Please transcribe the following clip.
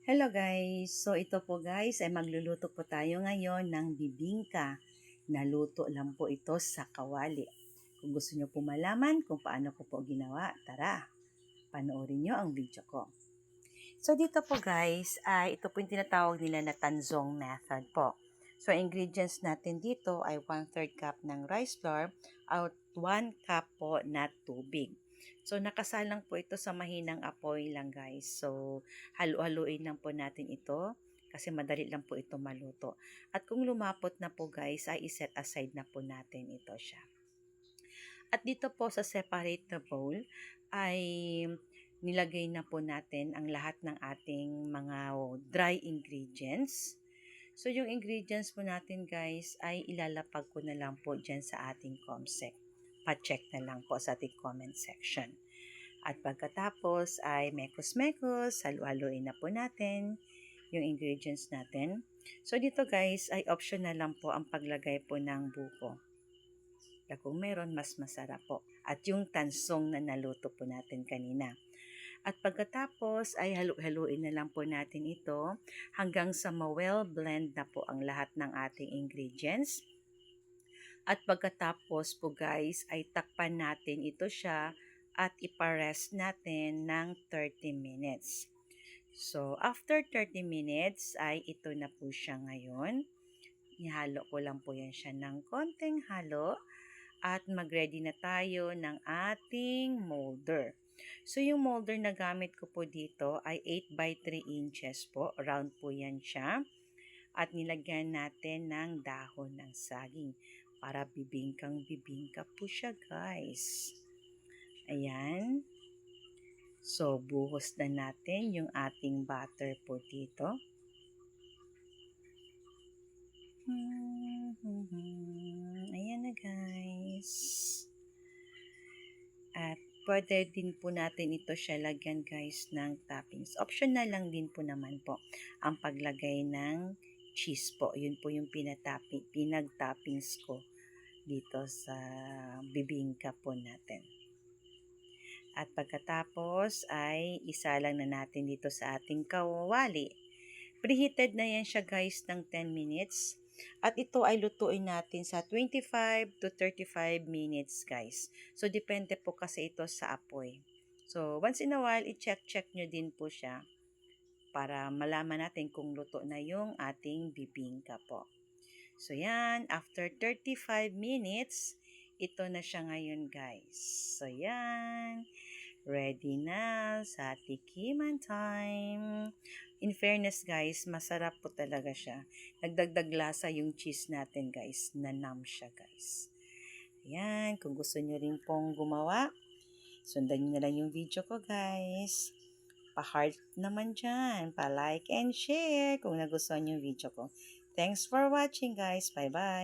Hello guys! So ito po guys ay magluluto po tayo ngayon ng bibingka. Naluto lang po ito sa kawali. Kung gusto nyo po malaman kung paano ko po ginawa, tara, panoorin nyo ang video ko. So dito po guys, ay ito po yung tinatawag nila na tanzong method po. So ingredients natin dito ay 1/3 cup ng rice flour at 1 cup po na tubig. So nakasalang po ito sa mahinang apoy lang guys. So halu-haluin lang po natin ito kasi madali lang po ito maluto. At kung lumapot na po guys, ay iset aside na po natin ito siya. At dito po sa separate na bowl ay nilagay na po natin ang lahat ng ating mga dry ingredients. So yung ingredients po natin guys ay ilalapag ko na lang po dyan sa ating ComSec. Pa-check na lang po sa ating comment section. At pagkatapos ay mekos-mekos, halu-haluin na po natin yung ingredients natin. So dito guys ay optional lang po ang paglagay po ng buko. Kung meron, mas masarap po. At yung tansong na naluto po natin kanina. At pagkatapos ay halu-haluin na lang po natin ito hanggang sa ma-well blend na po ang lahat ng ating ingredients. At pagkatapos po guys ay takpan natin ito siya at iparest natin ng 30 minutes. So after 30 minutes ay ito na po siya ngayon. Ihalo ko lang po yan siya ng konting halo. At mag-ready na tayo ng ating molder. So yung molder na gamit ko po dito ay 8 by 3 inches po. Round po yan siya. At nilagyan natin ng dahon ng saging para bibingkang-bibingka po siya guys. Ayan. So buhos na natin yung ating butter po dito. Ayan na guys. At pwede din po natin ito siya lagyan guys ng toppings. Optional lang din po naman po ang paglagay ng cheese po. Yun po yung pinag-toppings ko dito sa bibingka po natin. At pagkatapos ay isa lang na natin dito sa ating kawali. Preheated na yan siya guys ng 10 minutes. At ito ay lutuin natin sa 25 to 35 minutes guys. So depende po kasi ito sa apoy. So once in a while, i-check nyo din po siya para malaman natin kung luto na yung ating bibingka po. So yan, after 35 minutes, ito na siya ngayon guys. So yan, ready na sa tikiman time. In fairness guys, masarap po talaga siya. Nagdagdag lasa yung cheese natin guys. Nanam siya guys. Ayan, kung gusto nyo rin pong gumawa, sundan nyo na lang yung video ko guys. Pa-heart naman dyan. Pa-like and share kung nagustuhan yung video ko. Thanks for watching guys. Bye-bye.